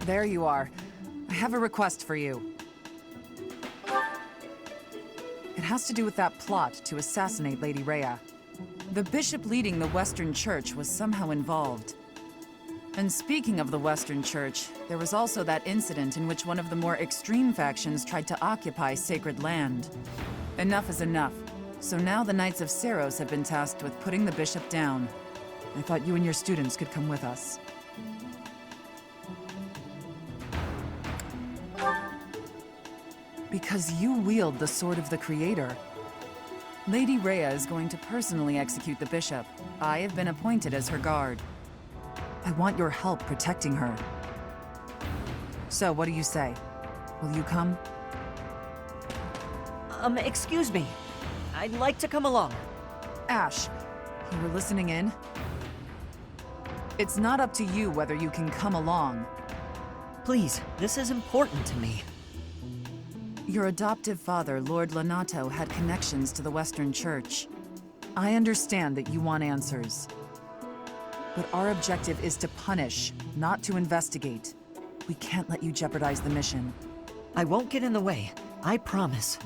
There you are. I have a request for you. It has to do with that plot to assassinate Lady Rhea. The bishop leading the Western Church was somehow involved. And speaking of the Western Church, there was also that incident in which one of the more extreme factions tried to occupy sacred land. Enough is enough. So now the Knights of Seros have been tasked with putting the bishop down. I thought you and your students could come with us. Because you wield the Sword of the Creator. Lady Rhea is going to personally execute the bishop. I have been appointed as her guard. I want your help protecting her. So, what do you say? Will you come? Excuse me. I'd like to come along. Ash, you were listening in? It's not up to you whether you can come along. Please, this is important to me. Your adoptive father, Lord Lanato, had connections to the Western Church. I understand that you want answers. But our objective is to punish, not to investigate. We can't let you jeopardize the mission. I won't get in the way. I promise.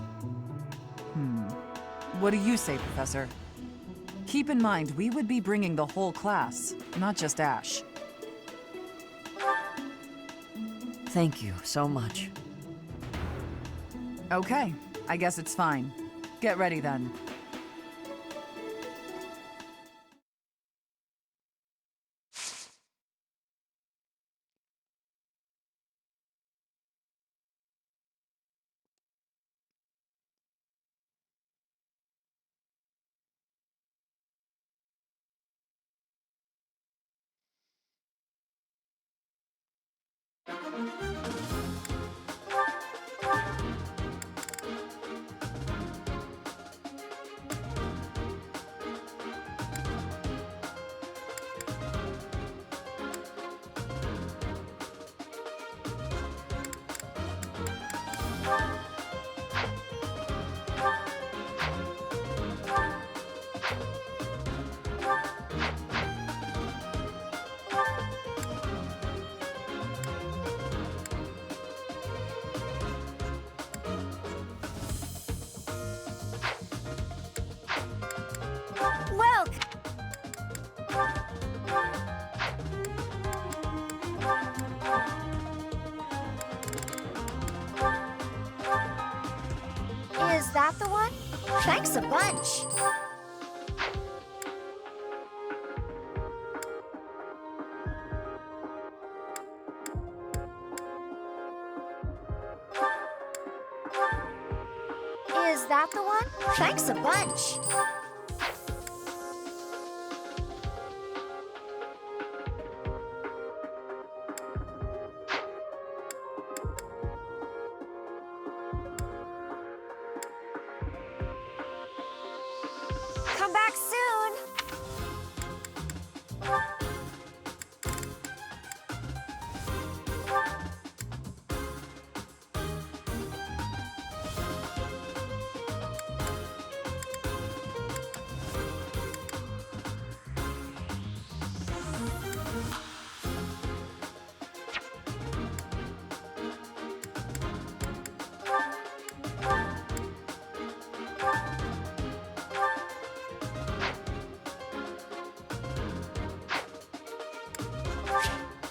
What do you say, Professor? Keep in mind, we would be bringing the whole class, not just Ash. Thank you so much. Okay, I guess it's fine. Get ready then. Is that the one? Thanks a bunch. Is that the one? Thanks a bunch. Come back soon.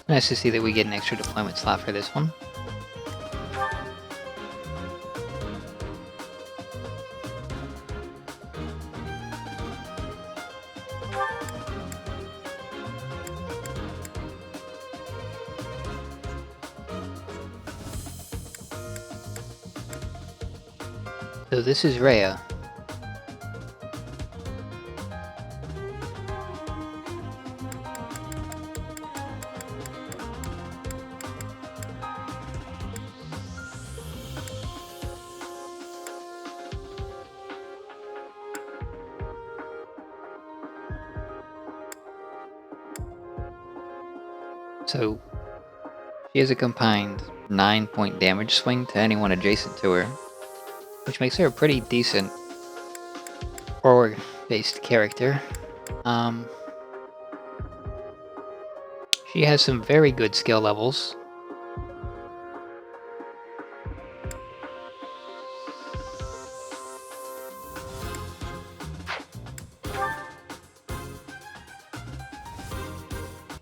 Nice to see that we get an extra deployment slot for this one. So this is Rhea. So she has a combined 9-point damage swing to anyone adjacent to her, which makes her a pretty decent forward-based character. She has some very good skill levels.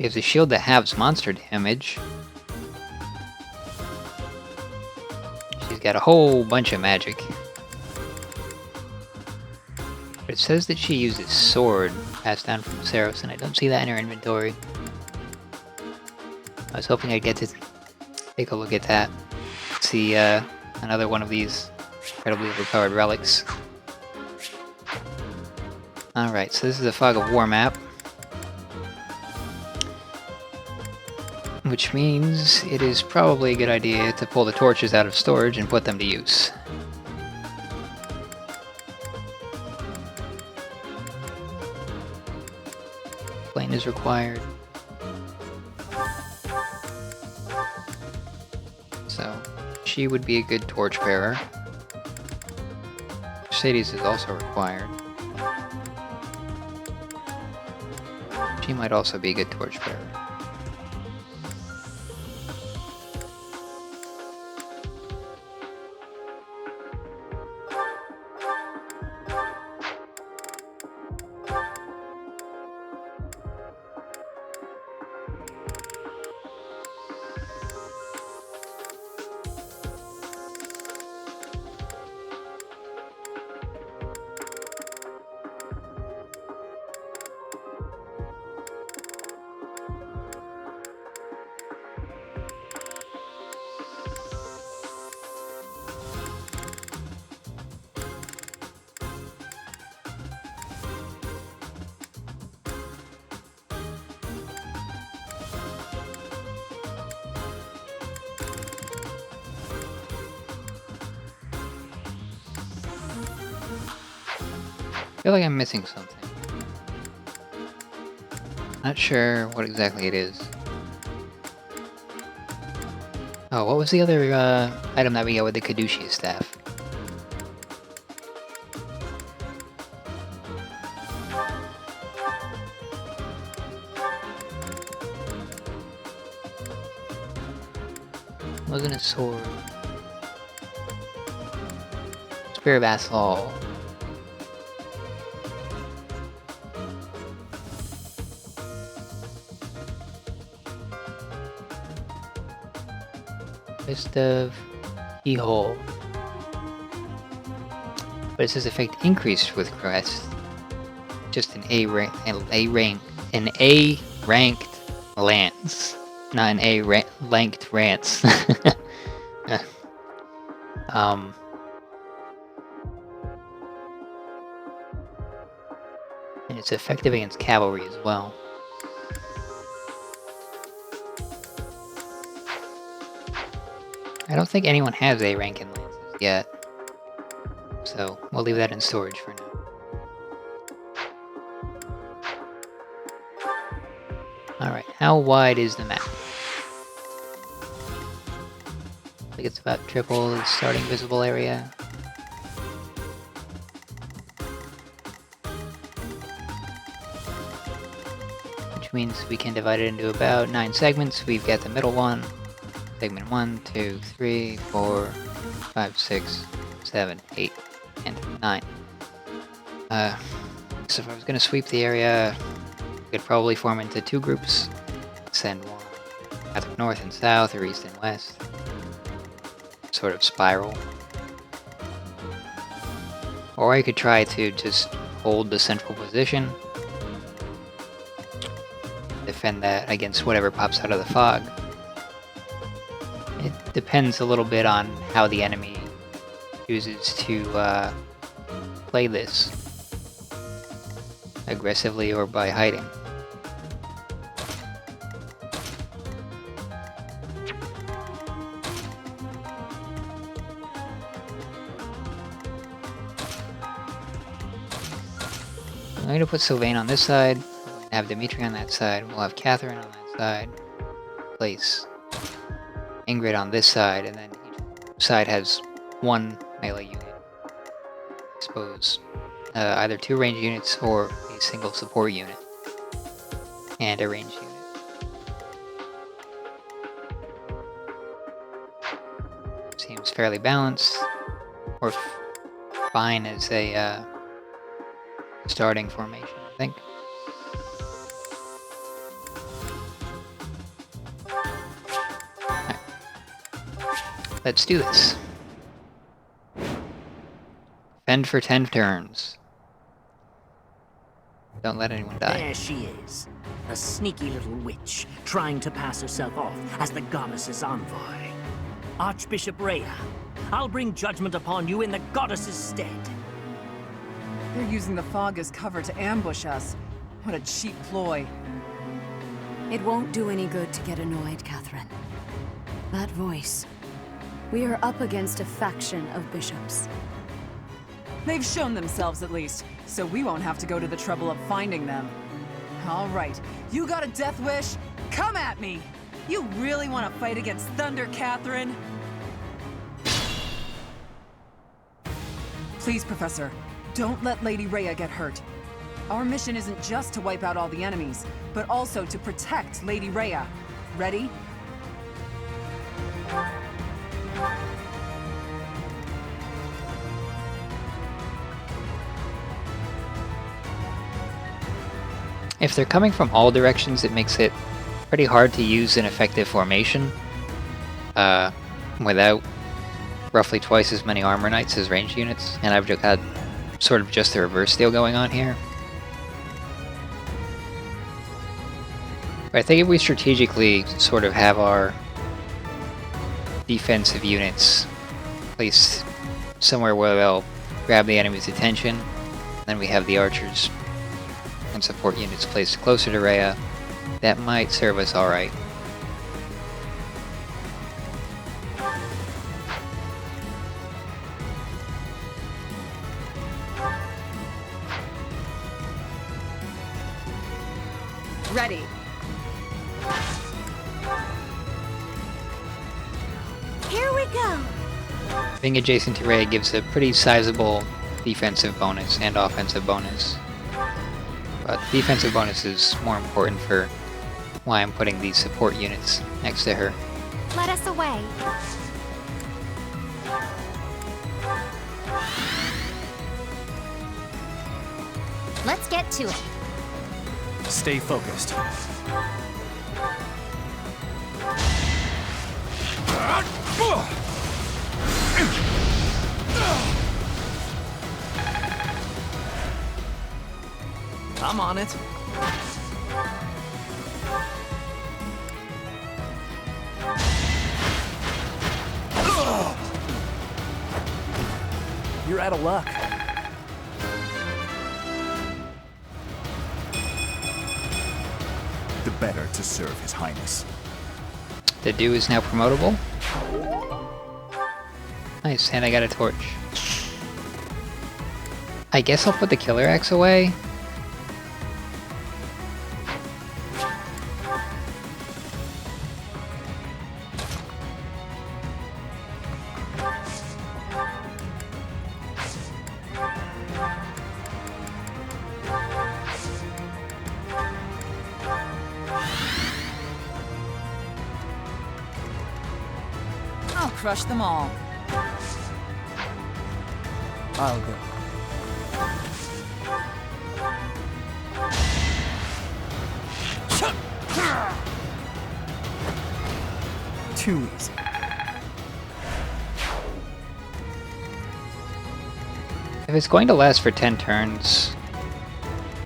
She has a shield that halves monster damage. She's got a whole bunch of magic. But it says that she uses sword passed down from Saros, and I don't see that in her inventory. I was hoping I'd get to take a look at that. See another one of these incredibly overpowered relics. Alright, so this is a Fog of War map. Which means it is probably a good idea to pull the torches out of storage and put them to use. Plane is required. So, she would be a good torchbearer. Mercedes is also required. She might also be a good torchbearer. I feel like I'm missing something. Not sure what exactly it is. Oh, what was the other item that we got with the Caduceus staff? Wasn't a sword. Spear of Asshole. Fist of Keyhole. But it says effect increased with crest. Just an A ranked lance, not an ranked rance. And it's effective against cavalry as well. I don't think anyone has A rank in lances yet, so we'll leave that in storage for now. Alright, how wide is the map? I think it's about triple the starting visible area. Which means we can divide it into about 9 segments. We've got the middle one. Segment 1, 2, 3, 4, 5, 6, 7, 8, and 9. So if I was going to sweep the area, we could probably form into 2 groups. Send one either north and south or east and west. Sort of spiral. Or I could try to just hold the central position. Defend that against whatever pops out of the fog. It depends a little bit on how the enemy chooses to play this. Aggressively or by hiding. I'm going to put Sylvain on this side. I'm going to have Dimitri on that side. We'll have Catherine on that side. Place Ingrid on this side, and then each side has 1 melee unit. I suppose either 2 range units or a single support unit. And a range unit. Seems fairly balanced. Or fine as a starting formation, I think. Let's do this. Fend for 10 turns. Don't let anyone die. There she is. A sneaky little witch, trying to pass herself off as the goddess's envoy. Archbishop Rhea, I'll bring judgment upon you in the goddess's stead. They're using the fog as cover to ambush us. What a cheap ploy. It won't do any good to get annoyed, Catherine. That voice. We are up against a faction of bishops. They've shown themselves at least, so we won't have to go to the trouble of finding them. All right, you got a death wish? Come at me! You really want to fight against Thunder, Catherine? Please, Professor, don't let Lady Rhea get hurt. Our mission isn't just to wipe out all the enemies, but also to protect Lady Rhea. Ready? If they're coming from all directions, it makes it pretty hard to use an effective formation without roughly twice as many armor knights as ranged units, and I've got sort of just the reverse deal going on here. But I think if we strategically sort of have our defensive units placed somewhere where they'll grab the enemy's attention, then we have the archers and support units placed closer to Rhea, that might serve us alright. Ready. Here we go. Being adjacent to Rhea gives a pretty sizable defensive bonus and offensive bonus. But the defensive bonus is more important for why I'm putting these support units next to her. Let us away. Let's get to it. Stay focused. I'm on it. You're out of luck. The better to serve His Highness. The dew is now promotable. Nice, and I got a torch. I guess I'll put the killer axe away. I'll crush them all. I'll go. Too easy. If it's going to last for 10 turns,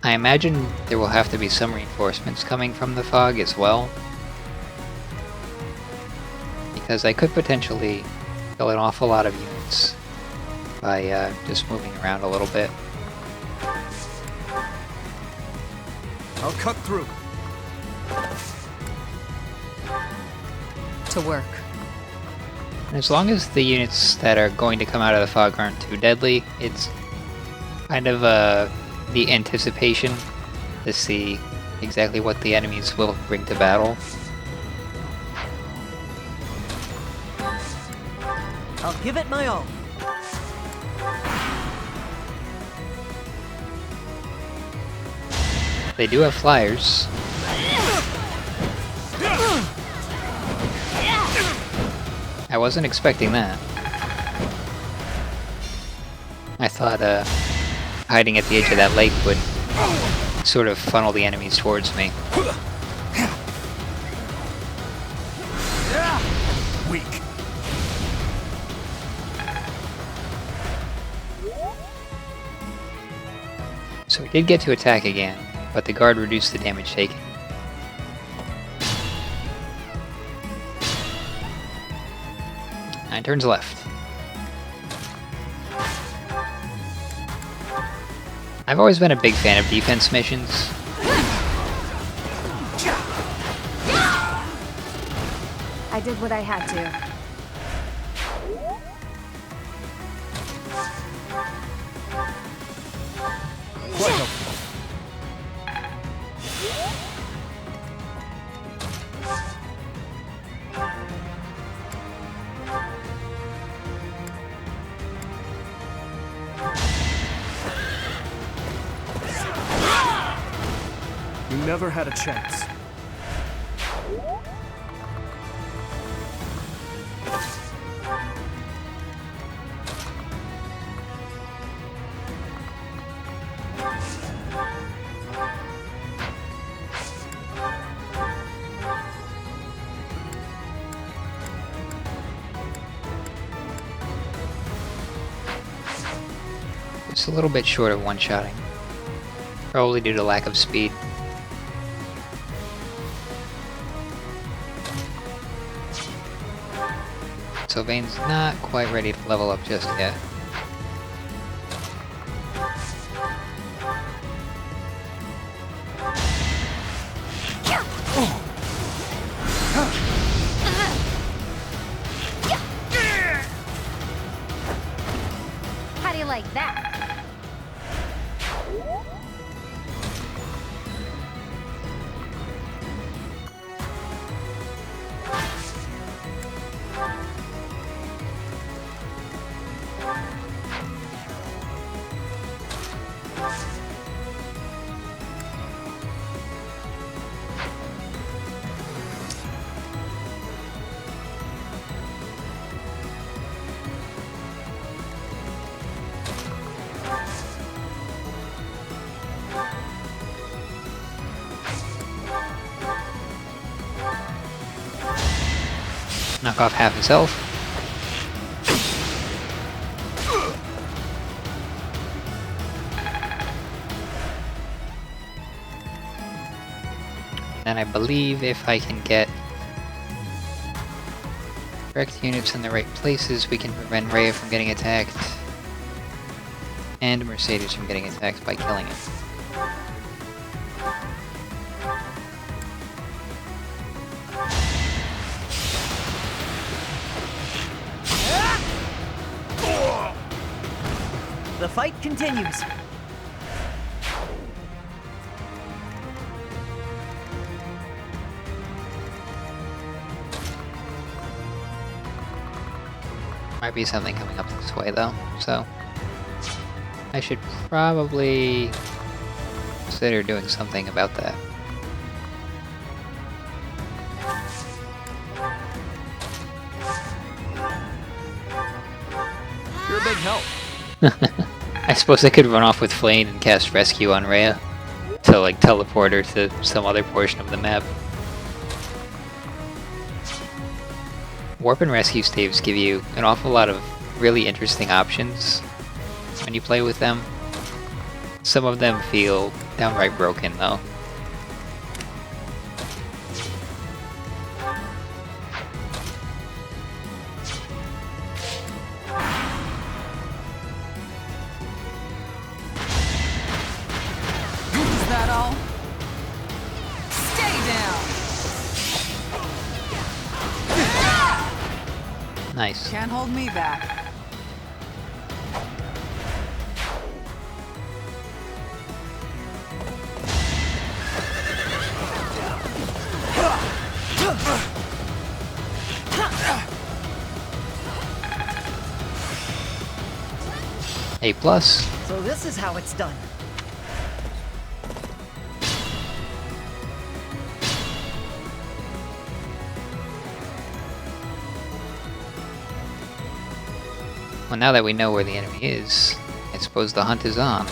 I imagine there will have to be some reinforcements coming from the fog as well. Because I could potentially kill an awful lot of units by just moving around a little bit. I'll cut through. To work. And as long as the units that are going to come out of the fog aren't too deadly, it's kind of the anticipation to see exactly what the enemies will bring to battle. I'll give it my all. They do have flyers. I wasn't expecting that. I thought hiding at the edge of that lake would sort of funnel the enemies towards me. Weak. did get to attack again, but the guard reduced the damage taken. Nine turns left. I've always been a big fan of defense missions. I did what I had to. Quite helpful. You never had a chance. It's a little bit short of one-shotting. Probably due to lack of speed. Sylvain's not quite ready to level up just yet. How do you like that? Knock off half his health. And I believe if I can get correct units in the right places, we can prevent Rhea from getting attacked and Mercedes from getting attacked by killing it. The fight continues. Might be something coming up this way though, so I should probably consider doing something about that. You're a big help. I suppose I could run off with Flane and cast Rescue on Rhea to like teleport her to some other portion of the map. Warp and Rescue staves give you an awful lot of really interesting options when you play with them. Some of them feel downright broken though. Is that all? Stay down! Nice. Can't hold me back. A plus. So this is how it's done. Well, now that we know where the enemy is, I suppose the hunt is on.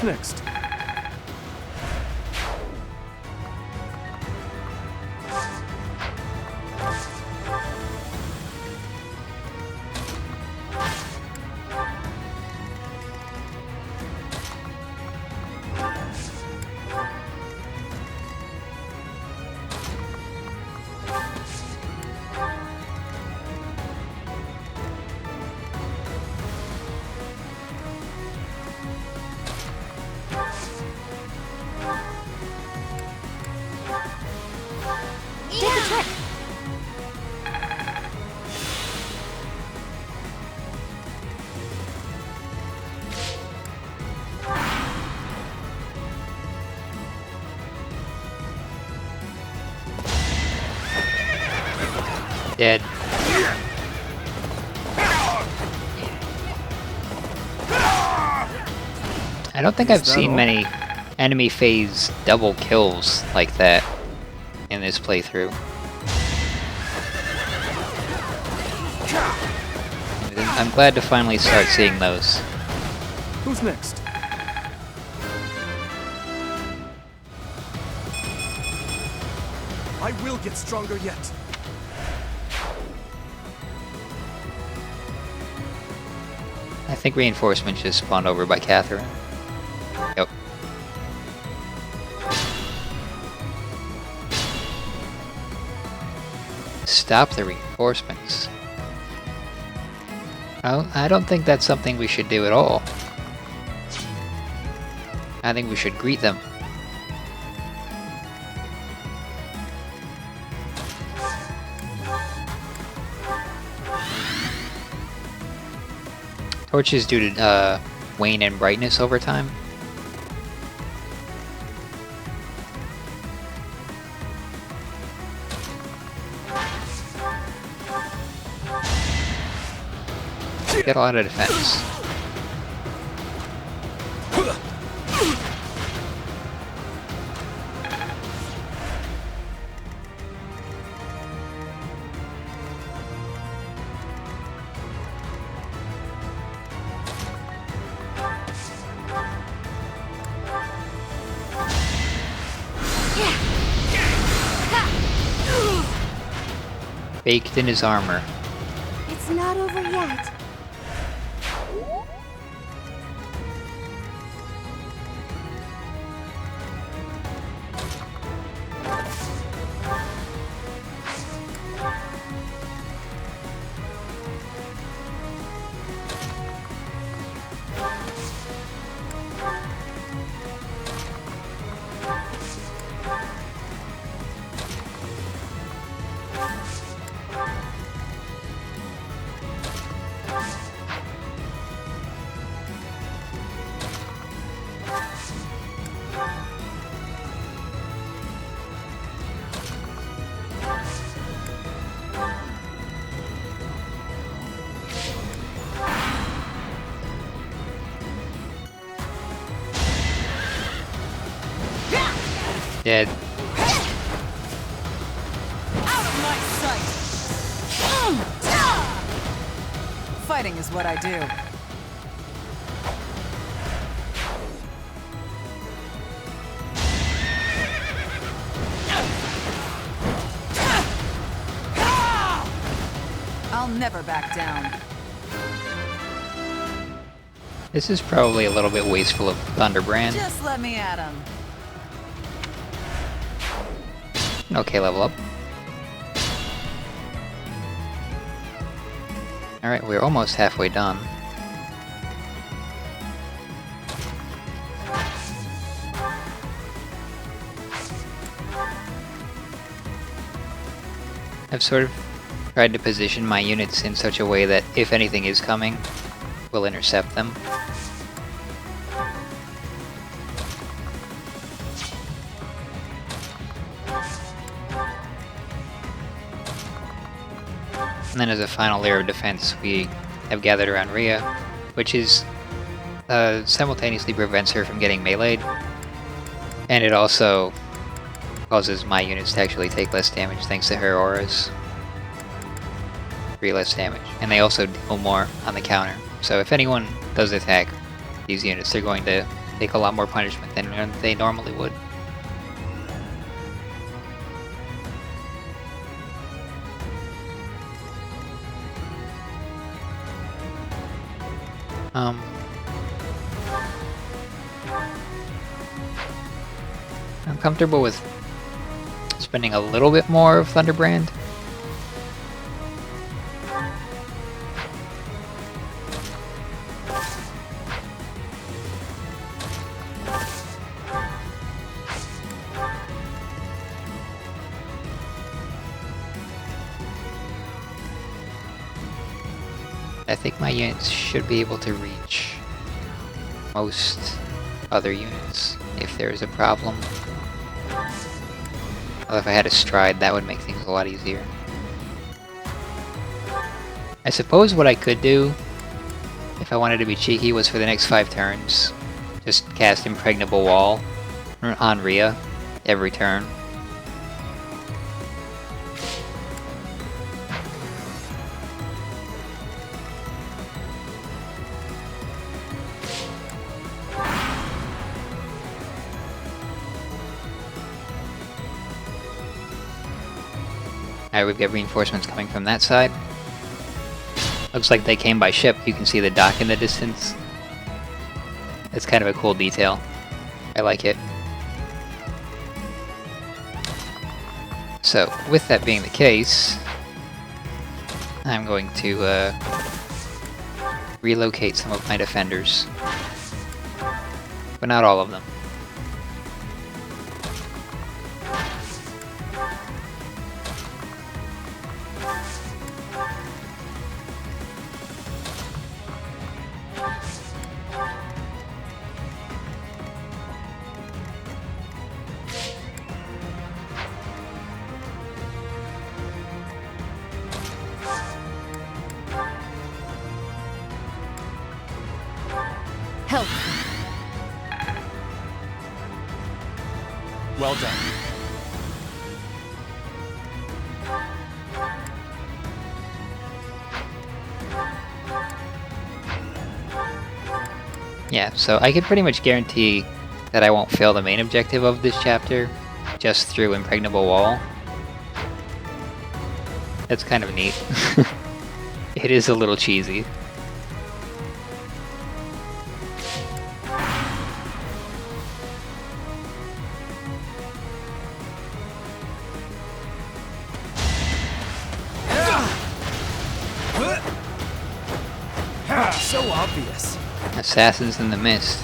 next? Did the trick. Dead. I don't think I've that seen all? many enemy phase double kills like that in this playthrough. I'm glad to finally start seeing those. Who's next? I will get stronger yet. I think reinforcements just spawned over by Catherine. Yep. Stop the reinforcements. Oh, I don't think that's something we should do at all. I think we should greet them. Torches due to wane in brightness over time. Get a lot of defense. Baked in his armor. It's not over yet. Dead. Out of my sight! Fighting is what I do. I'll never back down. This is probably a little bit wasteful of Thunderbrand. Just let me at him. Okay, level up. Alright, we're almost halfway done. I've sort of tried to position my units in such a way that if anything is coming, we'll intercept them. And then as a final layer of defense, we have gathered around Rhea, which is simultaneously prevents her from getting meleeed, and it also causes my units to actually take less damage thanks to her auras. 3 less damage. And they also deal more on the counter. So if anyone does attack these units, they're going to take a lot more punishment than they normally would. I'm comfortable with spending a little bit more of Thunderbrand. I think my units should be able to reach most other units if there's a problem. Well, if I had a stride, that would make things a lot easier. I suppose what I could do, if I wanted to be cheeky, was for the next 5 turns, just cast Impregnable Wall on Rhea every turn. Alright, we've got reinforcements coming from that side. Looks like they came by ship. You can see the dock in the distance. It's kind of a cool detail. I like it. So, with that being the case, I'm going to relocate some of my defenders. But not all of them. Help! Well done. Yeah, so I can pretty much guarantee that I won't fail the main objective of this chapter just through Impregnable Wall. That's kind of neat. It is a little cheesy. So obvious. Assassins in the Mist.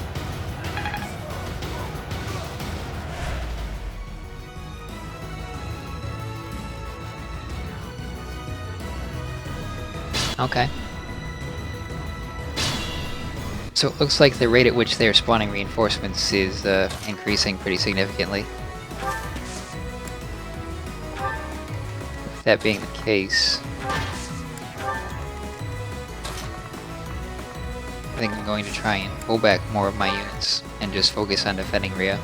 Okay. So it looks like the rate at which they're spawning reinforcements is increasing pretty significantly. With that being the case, I think I'm going to try and pull back more of my units and just focus on defending Rhea.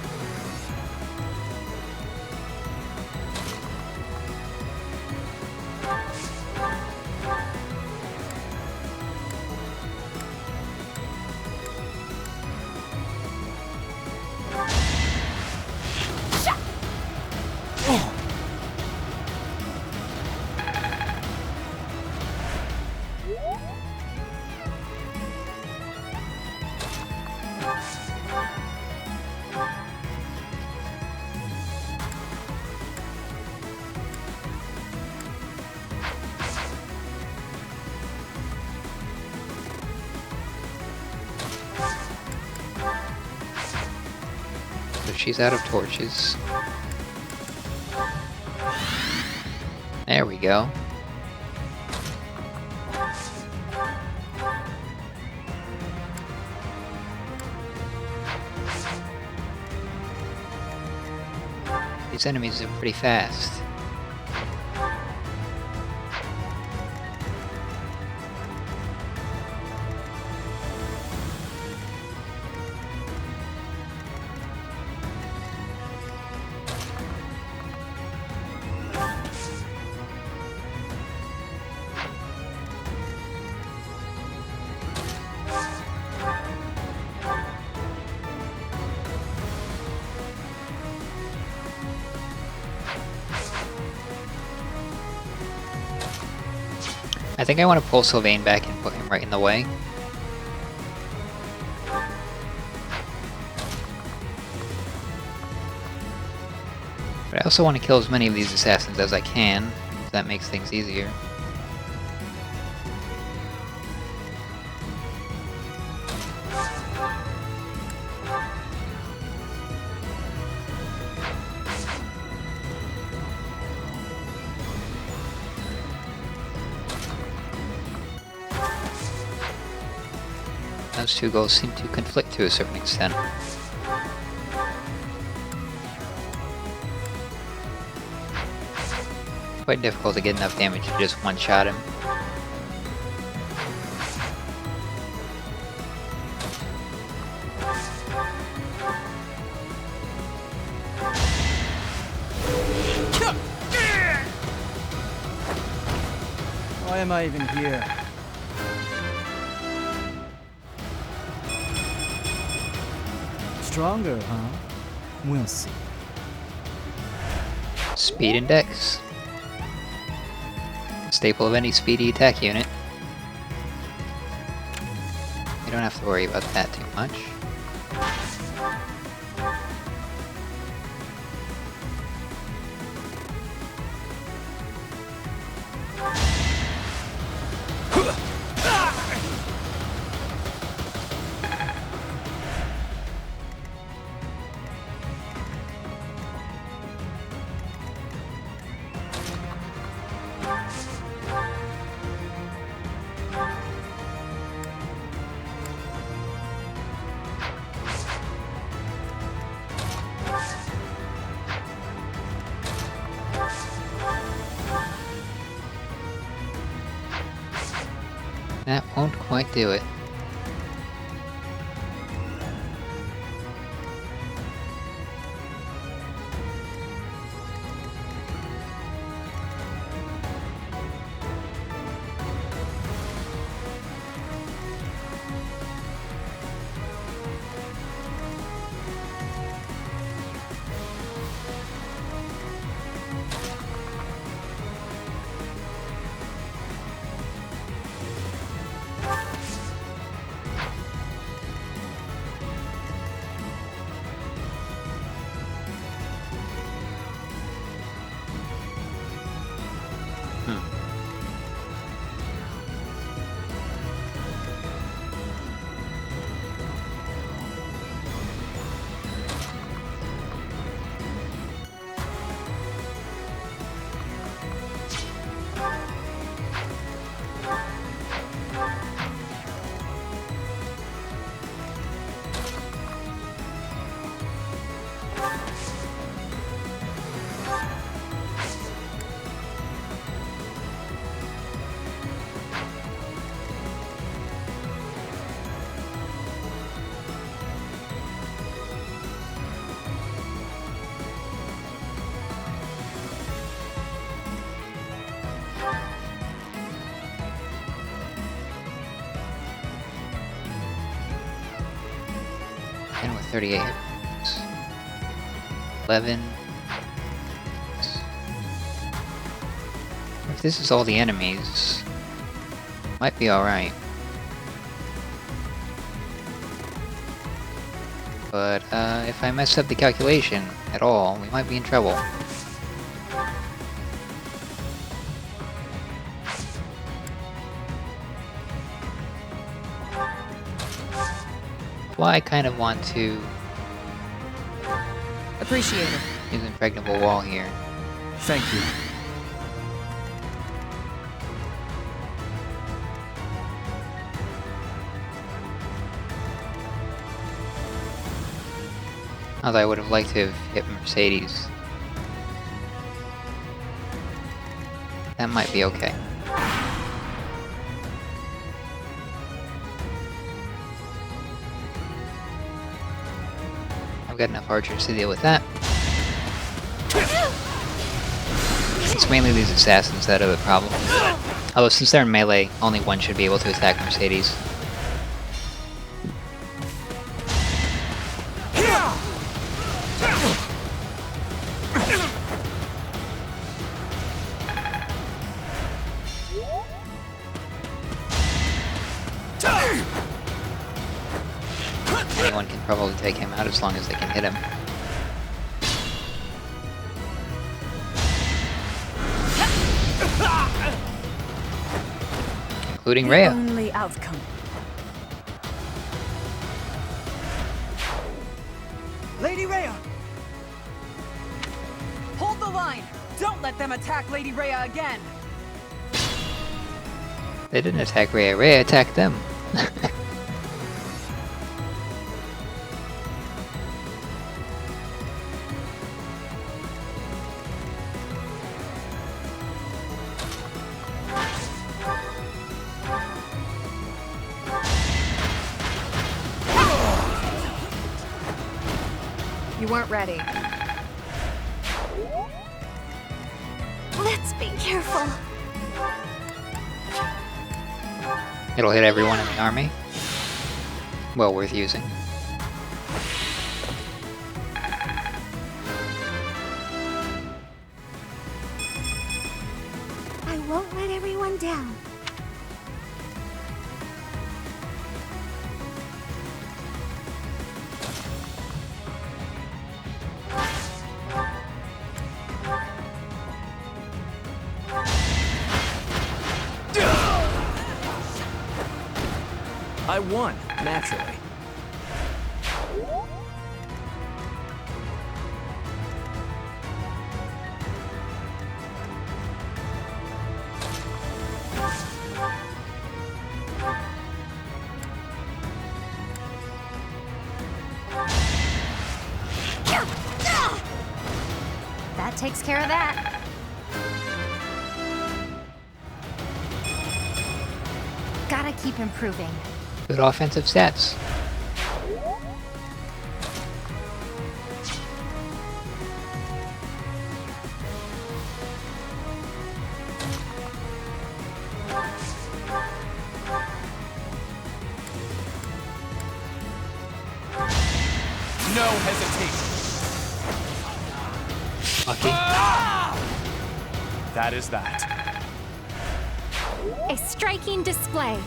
So she's out of torches. There we go. These enemies are pretty fast. I think I want to pull Sylvain back and put him right in the way. But I also want to kill as many of these assassins as I can, if that makes things easier. Those two goals seem to conflict to a certain extent. Quite difficult to get enough damage to just one-shot him. Why am I even here? Stronger, huh? We'll see. Speed index. Staple of any speedy attack unit. You don't have to worry about that too much. That won't quite do it. And with 38 hit points. 11. If this is all the enemies, might be alright. But if I mess up the calculation at all, we might be in trouble. Well, I kind of want to Appreciate it. use impregnable wall here. Thank you. Although I would have liked to have hit Mercedes. That might be okay. I've got enough archers to deal with that. It's mainly these assassins that are the problem. Although since they're in melee, only one should be able to attack Mercedes. anyone can probably take him out as long as they can hit him. Including The Rhea. only outcome. Lady Rhea! Hold the line! Don't let them attack Lady Rhea again! They didn't attack Rhea. Rhea attacked them. You weren't ready. Let's be careful. It'll hit everyone in the army. Well worth using. I won't let everyone down. I won, naturally. That takes care of that. Gotta keep improving. Good offensive stats. No hesitation. Lucky. That is that. A striking display.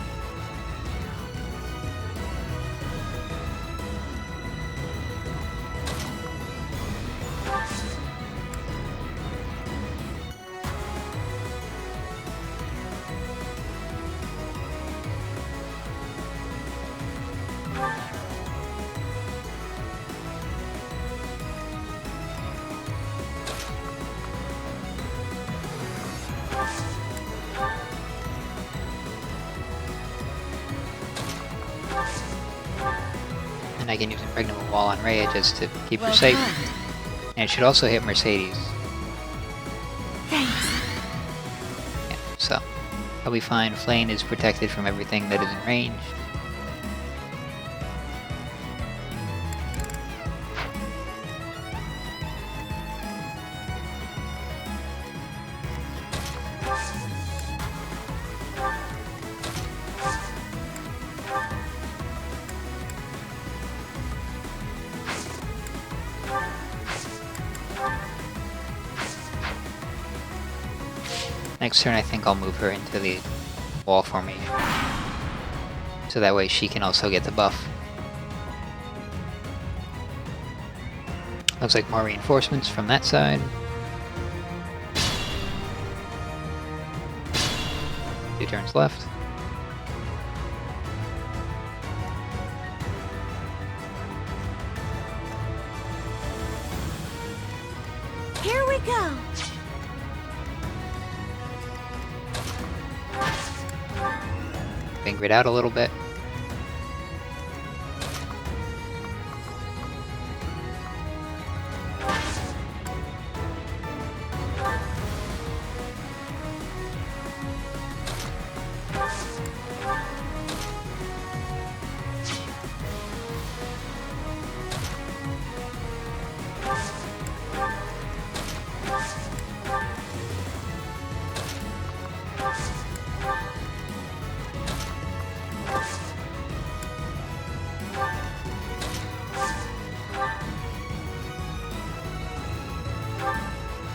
And I can use impregnable wall on Rhea just to keep her Well safe. timed. And it should also hit Mercedes. Thanks. Yeah, so I'll be fine. Flame is protected from everything that is in range. Next turn I think I'll move her into the wall formation. So that way she can also get the buff. Looks like more reinforcements from that side. Two turns left. Here we go. Finger it out a little bit.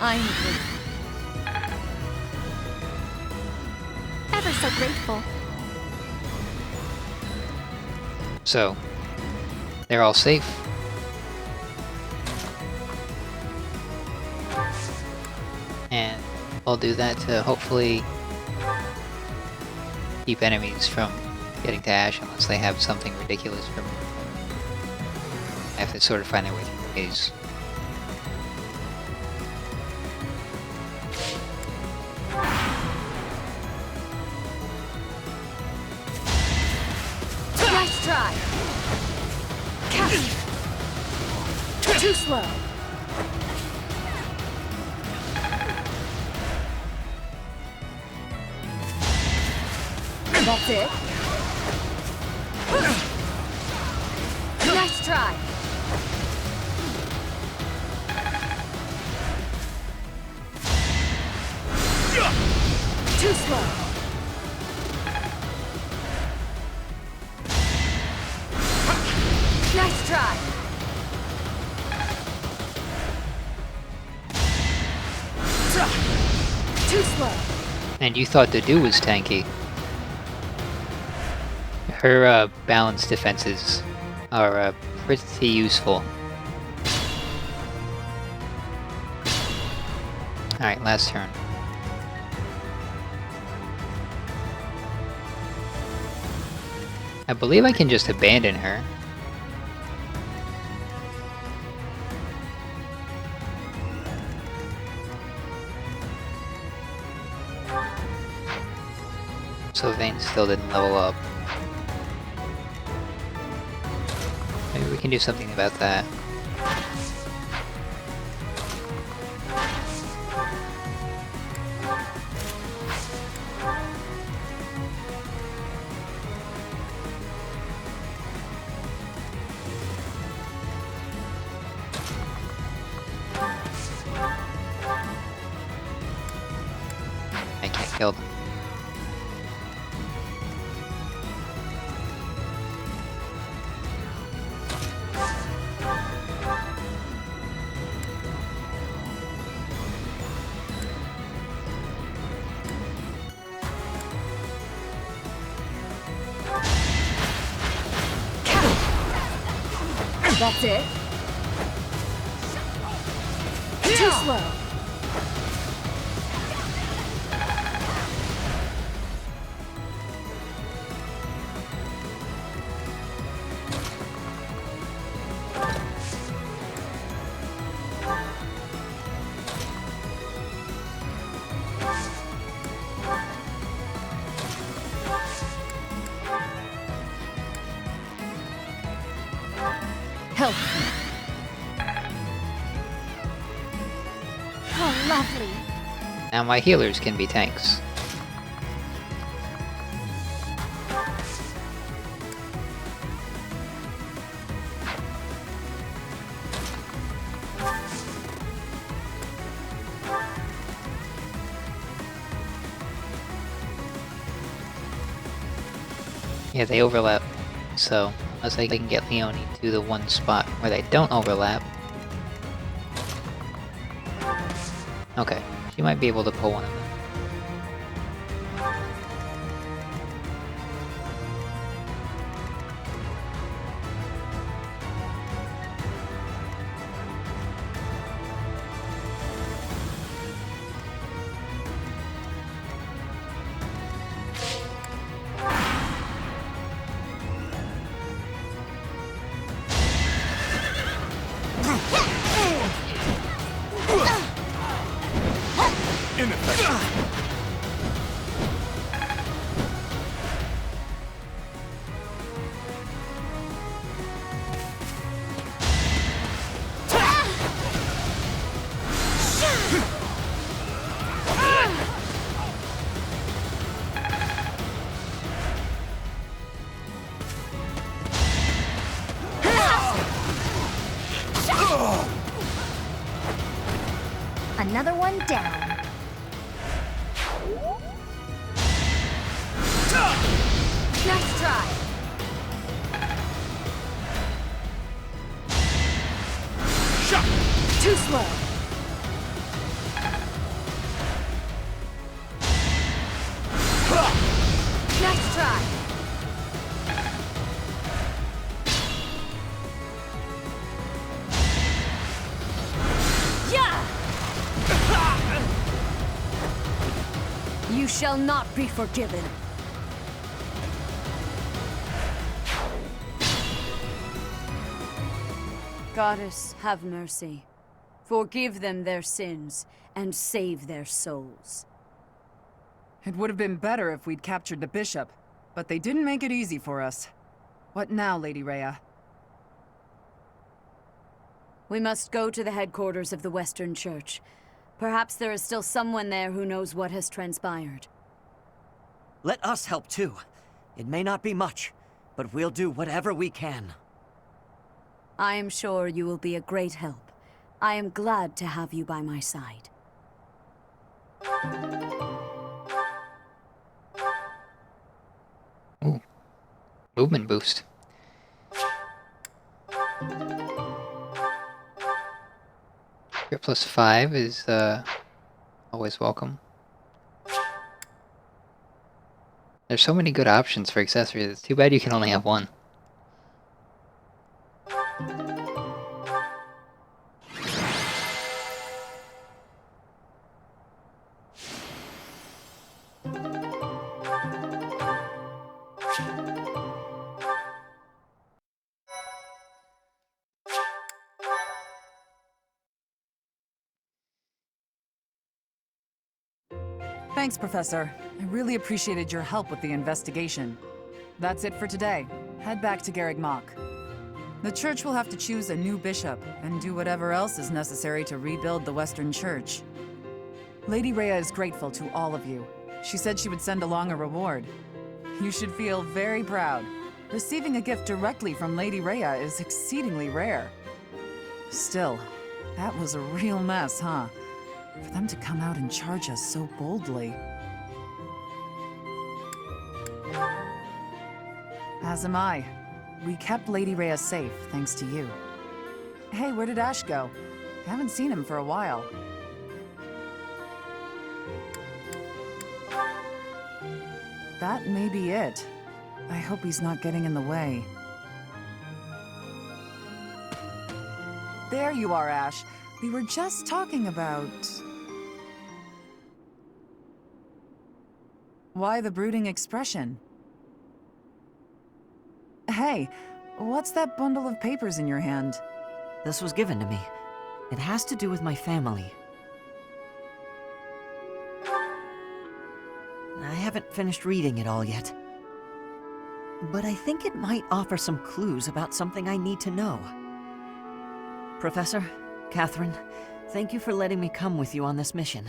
I'm grateful. Ever so grateful. So, they're all safe. And I'll do that to hopefully keep enemies from getting to Ash unless they have something ridiculous from. I have to sort of find their way through the maze. Nice try! Too slow! That's it. Nice try! Too slow! Nice try! Too slow! And you thought Dedu was tanky. Her balanced defenses are pretty useful. Alright, last turn. I believe I can just abandon her. So Vayne still didn't level up. Maybe we can do something about that. I can't kill them. That's it. Too slow. Help. Oh, lovely. Now my healers can be tanks. Yeah, they overlap, so unless I can get Leone to the one spot where they don't overlap. Okay, she might be able to pull one of them. Another one down. Nice try. Too slow. Nice try. You shall not be forgiven. Goddess, have mercy. Forgive them their sins, and save their souls. It would have been better if we'd captured the bishop, but they didn't make it easy for us. What now, Lady Rhea? We must go to the headquarters of the Western Church. Perhaps there is still someone there who knows what has transpired. Let us help too. It may not be much, but we'll do whatever we can. I am sure you will be a great help. I am glad to have you by my side. Ooh. Movement boost. Crit plus 5 is always welcome. There's so many good options for accessories. It's too bad you can only have one. Thanks, Professor. I really appreciated your help with the investigation. That's it for today. Head back to Garreg Mach. The church will have to choose a new bishop and do whatever else is necessary to rebuild the Western Church. Lady Rhea is grateful to all of you. She said she would send along a reward. You should feel very proud. Receiving a gift directly from Lady Rhea is exceedingly rare. Still, that was a real mess, huh? For them to come out and charge us so boldly. As am I. We kept Lady Rhea safe, thanks to you. Hey, where did Ash go? I haven't seen him for a while. That may be it. I hope he's not getting in the way. There you are, Ash. We were just talking about... Why the brooding expression? Hey, what's that bundle of papers in your hand? This was given to me. It has to do with my family. I haven't finished reading it all yet. But I think it might offer some clues about something I need to know. Professor, Catherine, thank you for letting me come with you on this mission.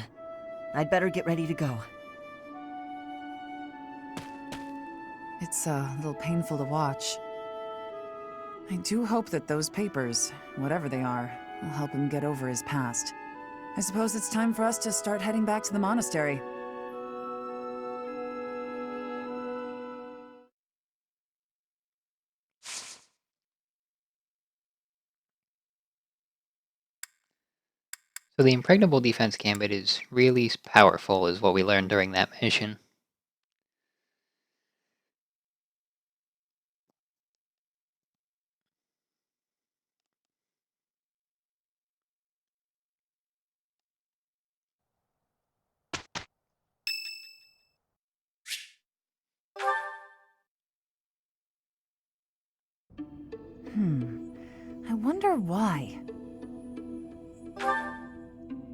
I'd better get ready to go. It's a little painful to watch. I do hope that those papers, whatever they are, will help him get over his past. I suppose it's time for us to start heading back to the monastery. So the impregnable defense gambit is really powerful, is what we learned during that mission. I wonder why.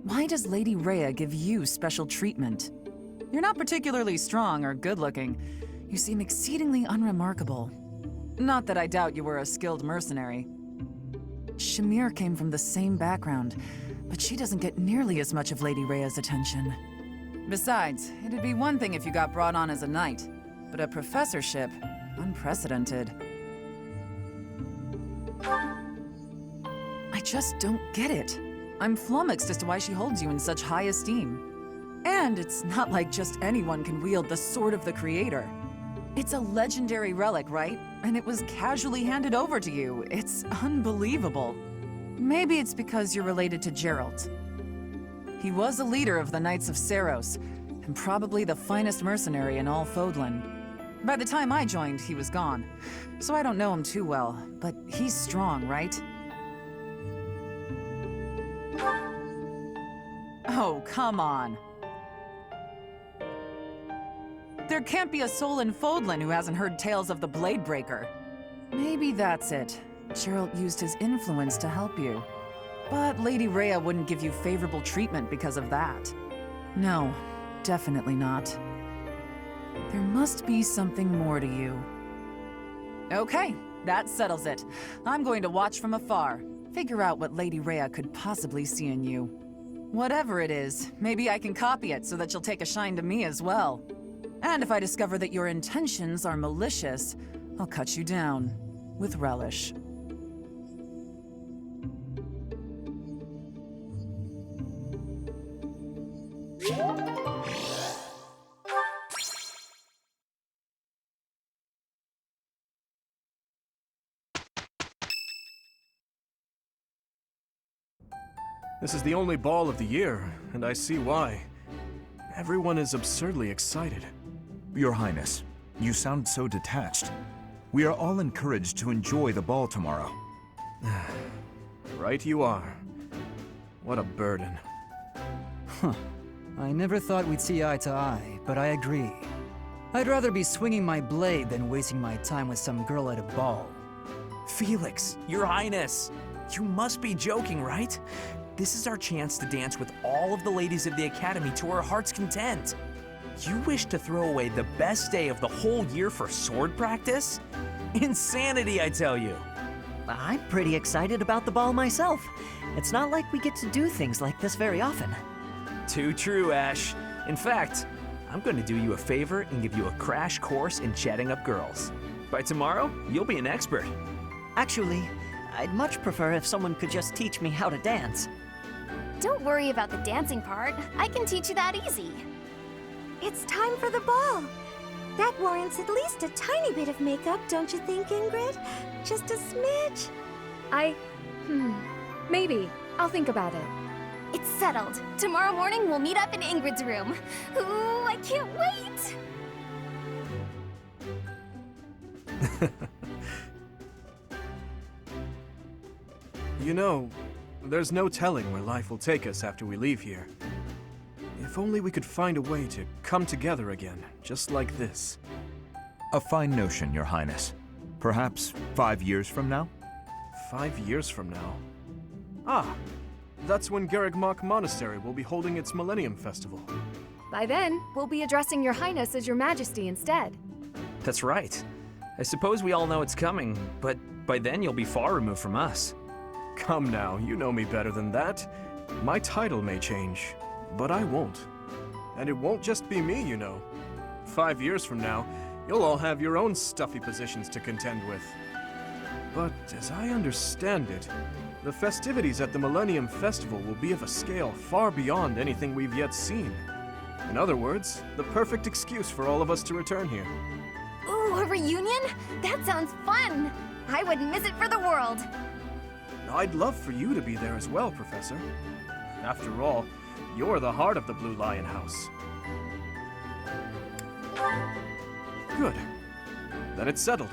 Why does Lady Rhea give you special treatment? You're not particularly strong or good-looking. You seem exceedingly unremarkable. Not that I doubt you were a skilled mercenary. Shamir came from the same background, but she doesn't get nearly as much of Lady Rhea's attention. Besides, it'd be one thing if you got brought on as a knight, but a professorship, unprecedented. I just don't get it. I'm flummoxed as to why she holds you in such high esteem. And it's not like just anyone can wield the Sword of the Creator. It's a legendary relic, right? And it was casually handed over to you. It's unbelievable. Maybe it's because you're related to Geralt. He was a leader of the Knights of Seiros, and probably the finest mercenary in all Fodlan. By the time I joined, he was gone. So I don't know him too well, but he's strong, right? Oh, come on. There can't be a soul in Fodlan who hasn't heard tales of the Blade Breaker. Maybe that's it. Geralt used his influence to help you. But Lady Rhea wouldn't give you favorable treatment because of that. No, definitely not. There must be something more to you. Okay, that settles it. I'm going to watch from afar. Figure out what Lady Rhea could possibly see in you. Whatever it is, maybe I can copy it so that you'll take a shine to me as well. And if I discover that your intentions are malicious, I'll cut you down with relish. This is the only ball of the year, and I see why. Everyone is absurdly excited. Your Highness, you sound so detached. We are all encouraged to enjoy the ball tomorrow. Right you are. What a burden. I never thought we'd see eye to eye, but I agree. I'd rather be swinging my blade than wasting my time with some girl at a ball. Felix, Your Highness, you must be joking, right? This is our chance to dance with all of the ladies of the Academy to our heart's content. You wish to throw away the best day of the whole year for sword practice? Insanity, I tell you. I'm pretty excited about the ball myself. It's not like we get to do things like this very often. Too true, Ash. In fact, I'm going to do you a favor and give you a crash course in chatting up girls. By tomorrow, you'll be an expert. Actually, I'd much prefer if someone could just teach me how to dance. Don't worry about the dancing part. I can teach you that easy. It's time for the ball. That warrants at least a tiny bit of makeup, don't you think, Ingrid? Just a smidge. Maybe. I'll think about it. It's settled. Tomorrow morning we'll meet up in Ingrid's room. Ooh, I can't wait! You know, there's no telling where life will take us after we leave here. If only we could find a way to come together again, just like this. A fine notion, Your Highness. Perhaps 5 years from now? 5 years from now. Ah, that's when Garrigmach Monastery will be holding its Millennium Festival. By then, we'll be addressing Your Highness as Your Majesty instead. That's right. I suppose we all know it's coming, but by then you'll be far removed from us. Come now, you know me better than that. My title may change, but I won't. And it won't just be me, you know. 5 years from now, you'll all have your own stuffy positions to contend with. But as I understand it, the festivities at the Millennium Festival will be of a scale far beyond anything we've yet seen. In other words, the perfect excuse for all of us to return here. Ooh, a reunion? That sounds fun! I wouldn't miss it for the world. I'd love for you to be there as well, Professor. After all, you're the heart of the Blue Lion House. Good. Then it's settled.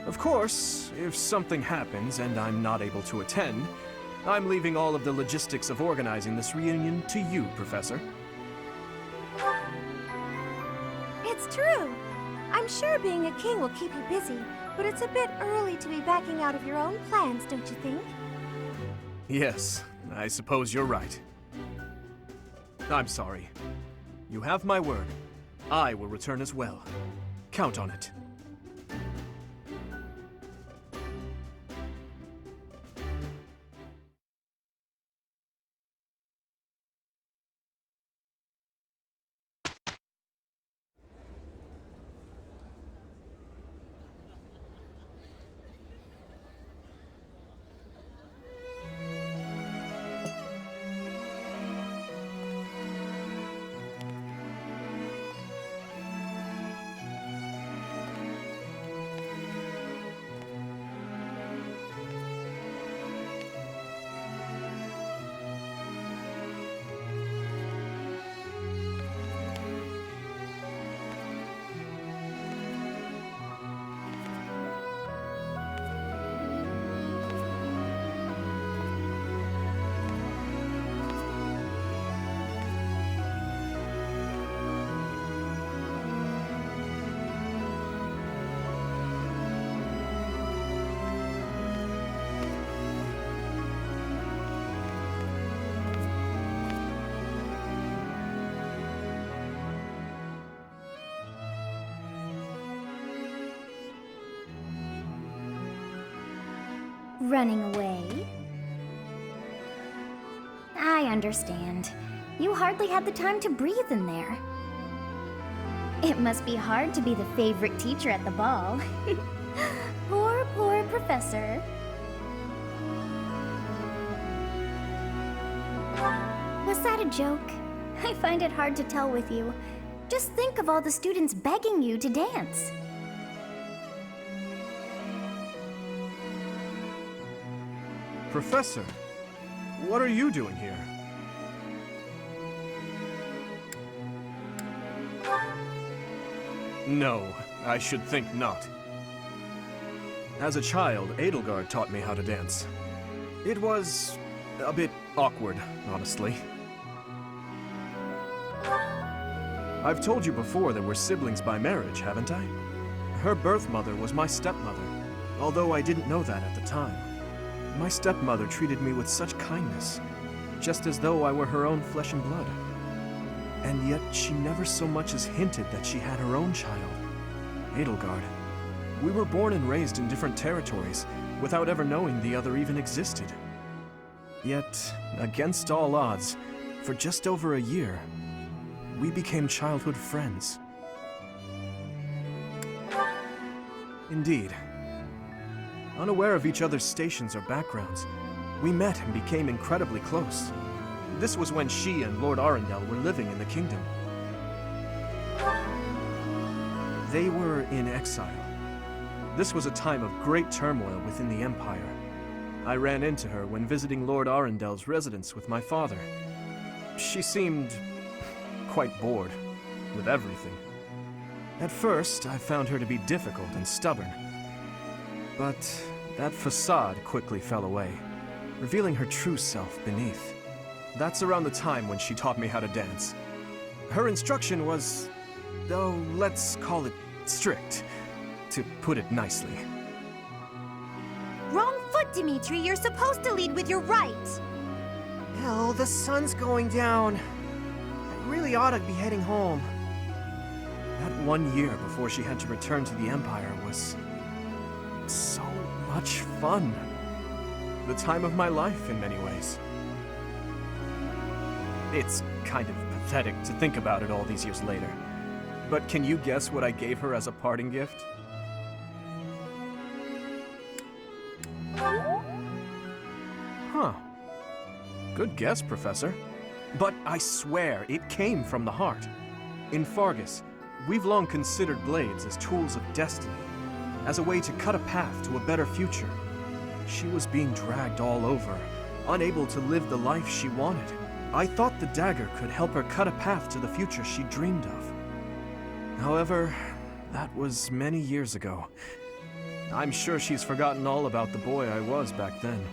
Of course, if something happens and I'm not able to attend, I'm leaving all of the logistics of organizing this reunion to you, Professor. It's true. I'm sure being a king will keep you busy, but it's a bit early to be backing out of your own plans, don't you think? Yes, I suppose you're right. I'm sorry. You have my word. I will return as well. Count on it. Running away? I understand. You hardly had the time to breathe in there. It must be hard to be the favorite teacher at the ball. Poor professor. Was that a joke? I find it hard to tell with you. Just think of all the students begging you to dance. Professor, what are you doing here? No, I should think not. As a child, Edelgard taught me how to dance. It was a bit awkward, honestly. I've told you before that we're siblings by marriage, haven't I? Her birth mother was my stepmother, although I didn't know that at the time. My stepmother treated me with such kindness, just as though I were her own flesh and blood. And yet she never so much as hinted that she had her own child, Edelgard. We were born and raised in different territories, without ever knowing the other even existed. Yet, against all odds, for just over a year, we became childhood friends. Indeed. Unaware of each other's stations or backgrounds, we met and became incredibly close. This was when she and Lord Arundel were living in the kingdom. They were in exile. This was a time of great turmoil within the Empire. I ran into her when visiting Lord Arundel's residence with my father. She seemed quite bored with everything. At first, I found her to be difficult and stubborn. But that facade quickly fell away, revealing her true self beneath. That's around the time when she taught me how to dance. Her instruction was, though, let's call it strict, to put it nicely. Wrong foot, Dimitri. You're supposed to lead with your right. Hell, the sun's going down. I really ought to be heading home. That 1 year before she had to return to the Empire was so much fun. The time of my life in many ways. It's kind of pathetic to think about it all these years later. But can you guess what I gave her as a parting gift? Huh. Good guess, Professor. But I swear it came from the heart. In Fargus, we've long considered blades as tools of destiny, as a way to cut a path to a better future. She was being dragged all over, unable to live the life she wanted. I thought the dagger could help her cut a path to the future she dreamed of. However, that was many years ago. I'm sure she's forgotten all about the boy I was back then.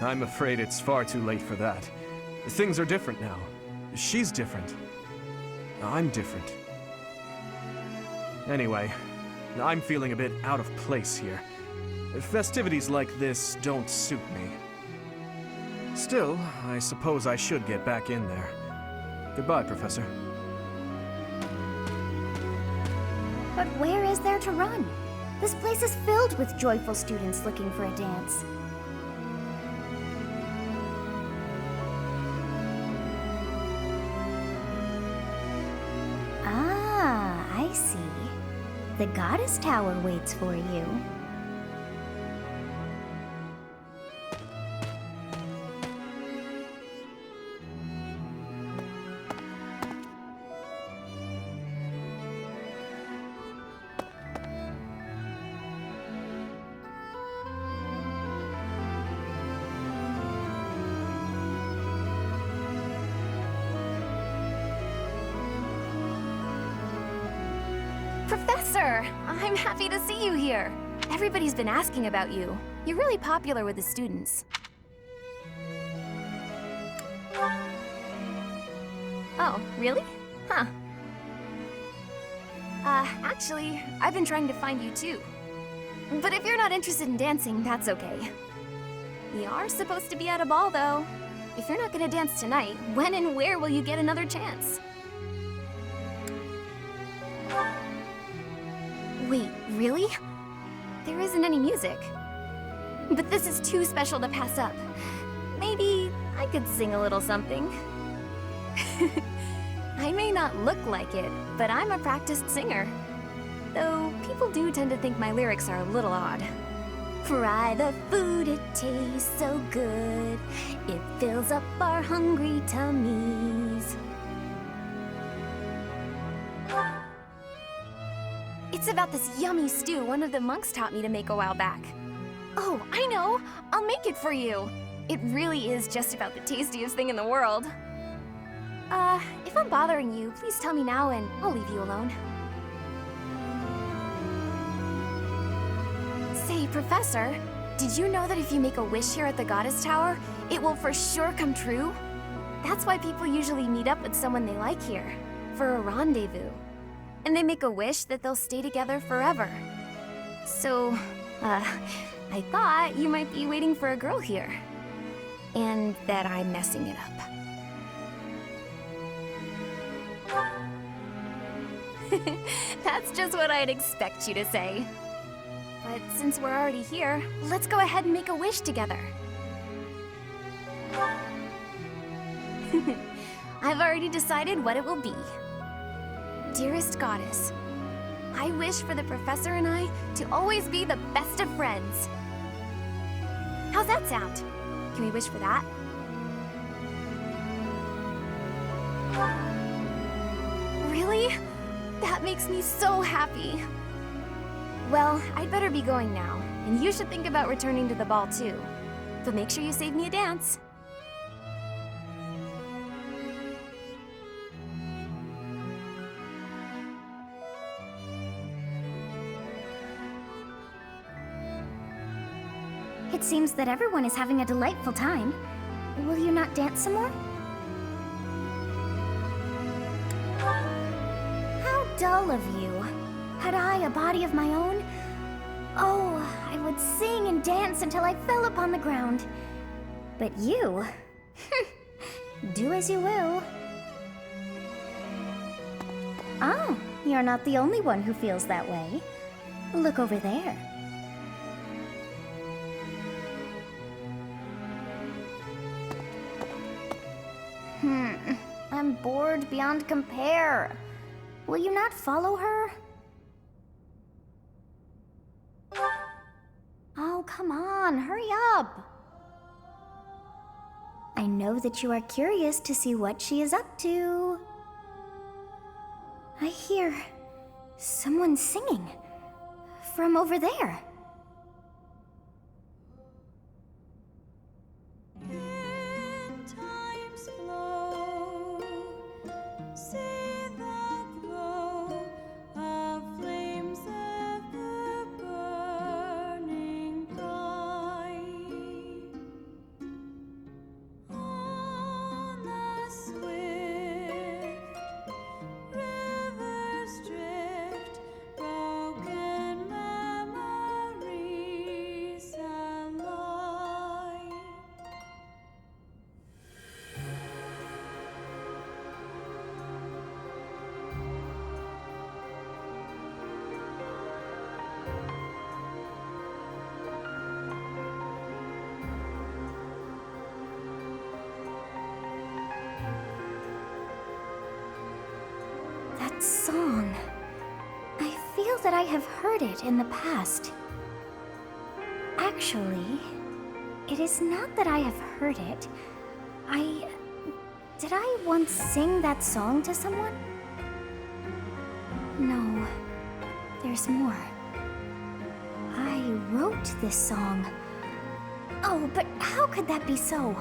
I'm afraid it's far too late for that. Things are different now. She's different. I'm different. Anyway, I'm feeling a bit out of place here. Festivities like this don't suit me. Still, I suppose I should get back in there. Goodbye, Professor. But where is there to run? This place is filled with joyful students looking for a dance. Ah, I see. The Goddess Tower waits for you. Professor! I'm happy to see you here. Everybody's been asking about you. You're really popular with the students. Oh, really? Huh. Actually, I've been trying to find you too. But if you're not interested in dancing, that's okay. We are supposed to be at a ball, though. If you're not gonna dance tonight, when and where will you get another chance? Wait, really? There isn't any music. But this is too special to pass up. Maybe I could sing a little something. I may not look like it, but I'm a practiced singer. Though people do tend to think my lyrics are a little odd. Fry the food, it tastes so good. It fills up our hungry tummies. It's about this yummy stew one of the monks taught me to make a while back. Oh, I know! I'll make it for you! It really is just about the tastiest thing in the world. If I'm bothering you, please tell me now and I'll leave you alone. Say, Professor, did you know that if you make a wish here at the Goddess Tower, it will for sure come true? That's why people usually meet up with someone they like here, for a rendezvous. And they make a wish that they'll stay together forever. So, I thought you might be waiting for a girl here. And that I'm messing it up. That's just what I'd expect you to say. But since we're already here, let's go ahead and make a wish together. I've already decided what it will be. Dearest Goddess, I wish for the Professor and I to always be the best of friends. How's that sound? Can we wish for that? Really? That makes me so happy. Well, I'd better be going now, and you should think about returning to the ball too. But make sure you save me a dance. It seems that everyone is having a delightful time. Will you not dance some more? How dull of you. Had I a body of my own? Oh, I would sing and dance until I fell upon the ground. But you? Do as you will. Oh, you're not the only one who feels that way. Look over there. I'm bored beyond compare. Will you not follow her? Oh, come on, hurry up. I know that you are curious to see what she is up to. I hear someone singing from over there. That song. I feel that I have heard it in the past. Actually, it is not that I have heard it. Did I once sing that song to someone? No, there's more. I wrote this song. Oh, but how could that be so?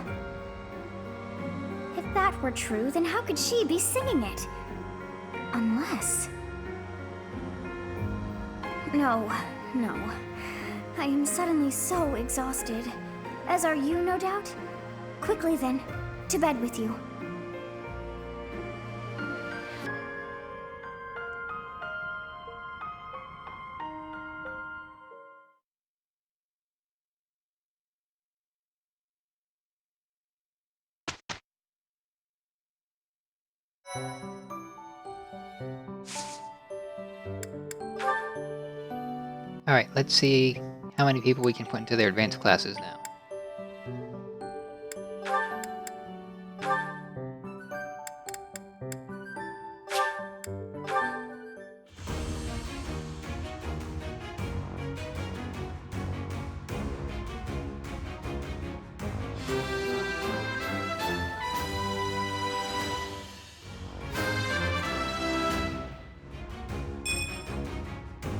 If that were true, then how could she be singing it? Unless... No. I am suddenly so exhausted. As are you, no doubt? Quickly then, to bed with you. Alright, let's see how many people we can put into their advanced classes now.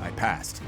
I passed.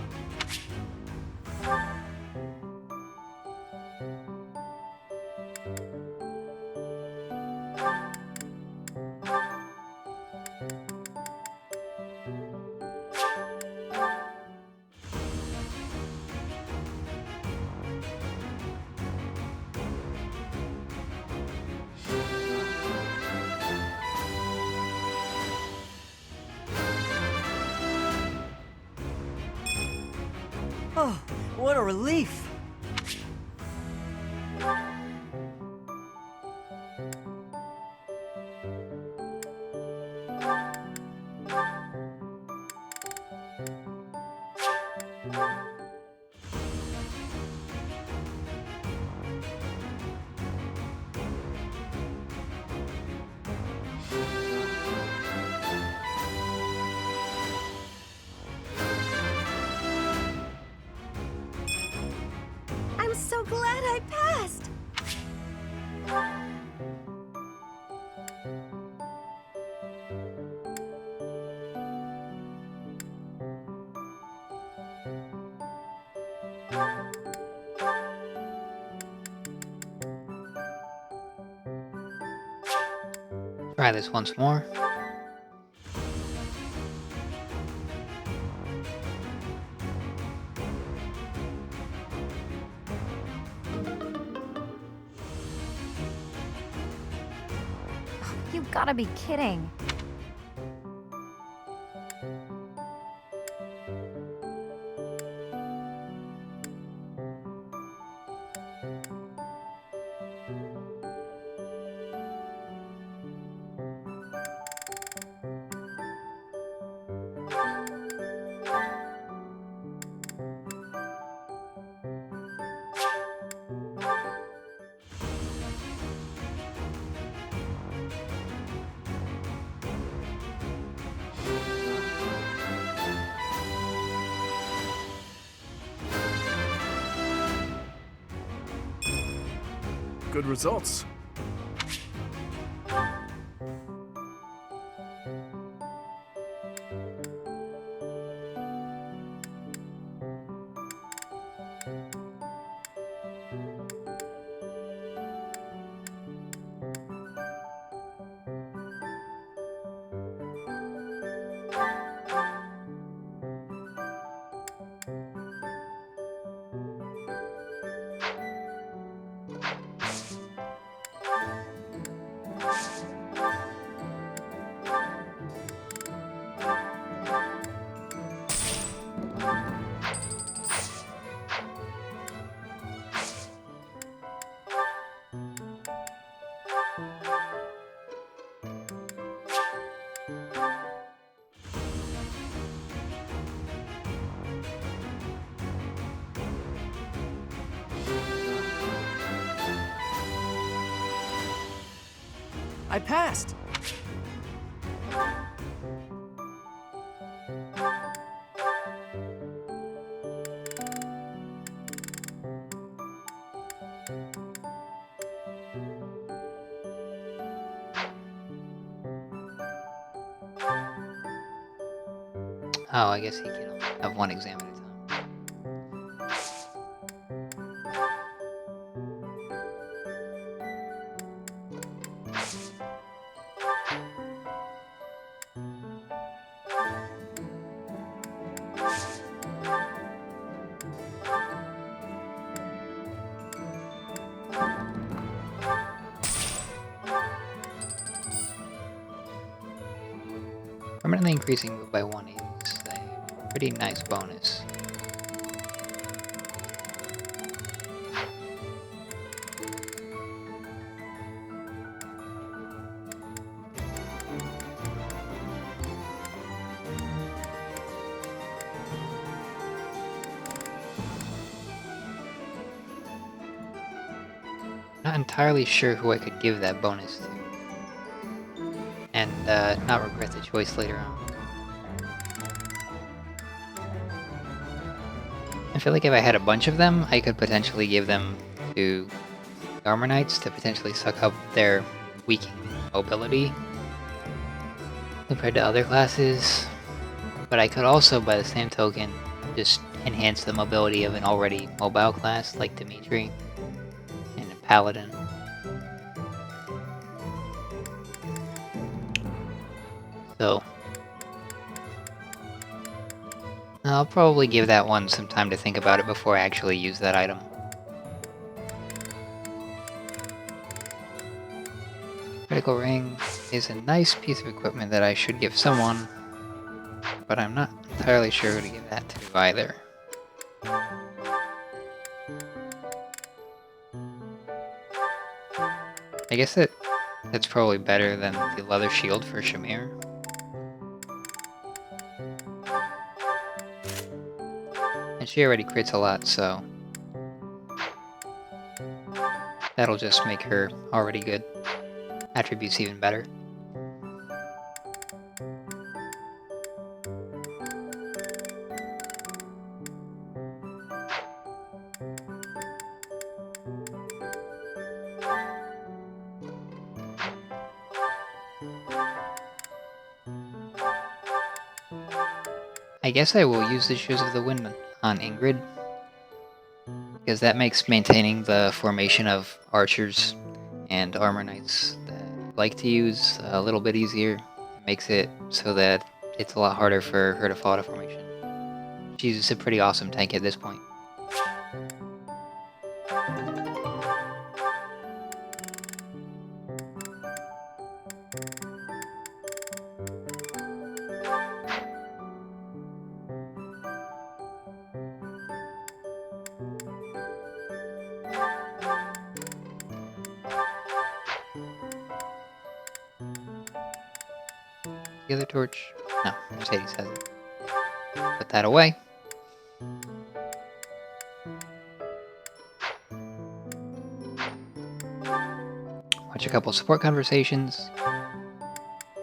Oh, what a relief! I'm so glad I passed! Try this once more. You gotta be kidding. Good results. I passed! Oh, I guess he can only have one exam at a time. Permanently increasing move by 1 is a pretty nice bonus. entirely sure who I could give that bonus to. And not regret the choice later on. I feel like if I had a bunch of them, I could potentially give them to the Armor Knights to potentially suck up their weakened mobility compared to other classes. But I could also, by the same token, just enhance the mobility of an already mobile class like Dimitri and a Paladin. So I'll probably give that one some time to think about it before I actually use that item. Critical Ring is a nice piece of equipment that I should give someone, but I'm not entirely sure who to give that to either. I guess that's probably better than the leather shield for Shamir. And she already crits a lot, so that'll just make her already good attributes even better. I guess I will use the Shoes of the Wind on Ingrid, because that makes maintaining the formation of archers and armor knights that I like to use a little bit easier. It makes it so that it's a lot harder for her to fall out of formation. She's a pretty awesome tank at this point. The other torch? No, Mercedes has it. Put that away. Watch a couple support conversations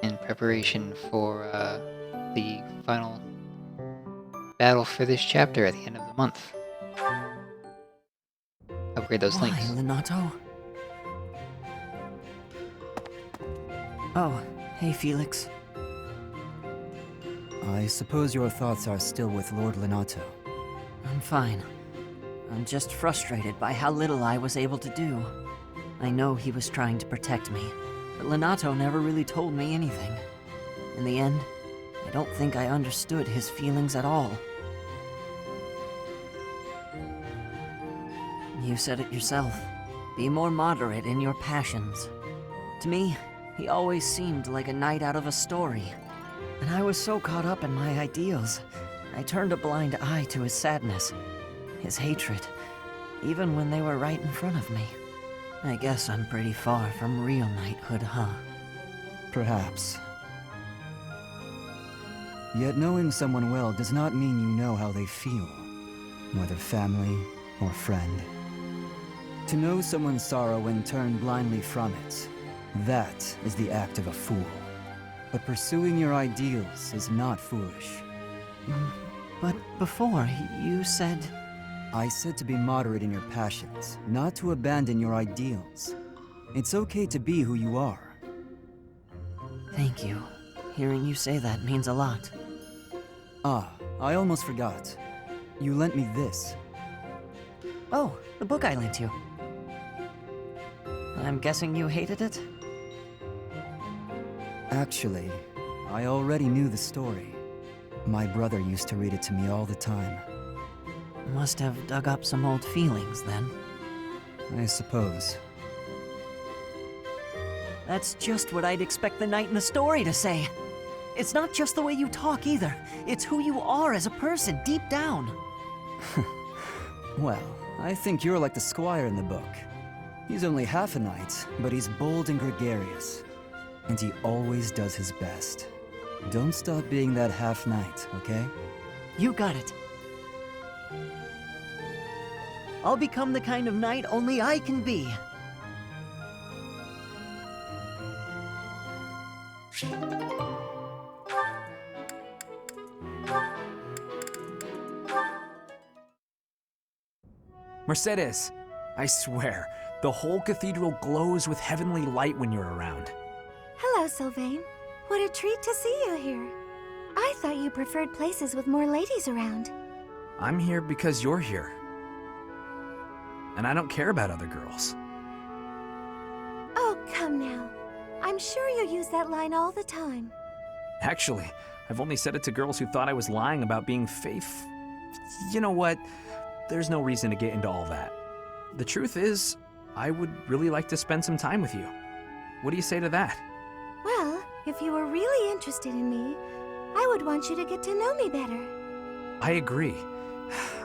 in preparation for the final battle for this chapter at the end of the month. Upgrade those Why, links. Lenato? Oh, hey, Felix. I suppose your thoughts are still with Lord Lenato. I'm fine. I'm just frustrated by how little I was able to do. I know he was trying to protect me, but Lenato never really told me anything. In the end, I don't think I understood his feelings at all. You said it yourself. Be more moderate in your passions. To me, he always seemed like a knight out of a story. And I was so caught up in my ideals, I turned a blind eye to his sadness, his hatred, even when they were right in front of me. I guess I'm pretty far from real knighthood, huh? Perhaps. Yet knowing someone well does not mean you know how they feel, whether family or friend. To know someone's sorrow and turn blindly from it, that is the act of a fool. But pursuing your ideals is not foolish. But before, you said... I said to be moderate in your passions, not to abandon your ideals. It's okay to be who you are. Thank you. Hearing you say that means a lot. Ah, I almost forgot. You lent me this. Oh, the book I lent you. I'm guessing you hated it? Actually, I already knew the story. My brother used to read it to me all the time. Must have dug up some old feelings, then. I suppose. That's just what I'd expect the knight in the story to say. It's not just the way you talk, either. It's who you are as a person, deep down. Well, I think you're like the squire in the book. He's only half a knight, but he's bold and gregarious. And he always does his best. Don't stop being that half-knight, okay? You got it. I'll become the kind of knight only I can be. Mercedes, I swear, the whole cathedral glows with heavenly light when you're around. Hello, Sylvain. What a treat to see you here. I thought you preferred places with more ladies around. I'm here because you're here. And I don't care about other girls. Oh, come now. I'm sure you use that line all the time. Actually, I've only said it to girls who thought I was lying about being faithful. You know what? There's no reason to get into all that. The truth is, I would really like to spend some time with you. What do you say to that? Well, if you were really interested in me, I would want you to get to know me better. I agree.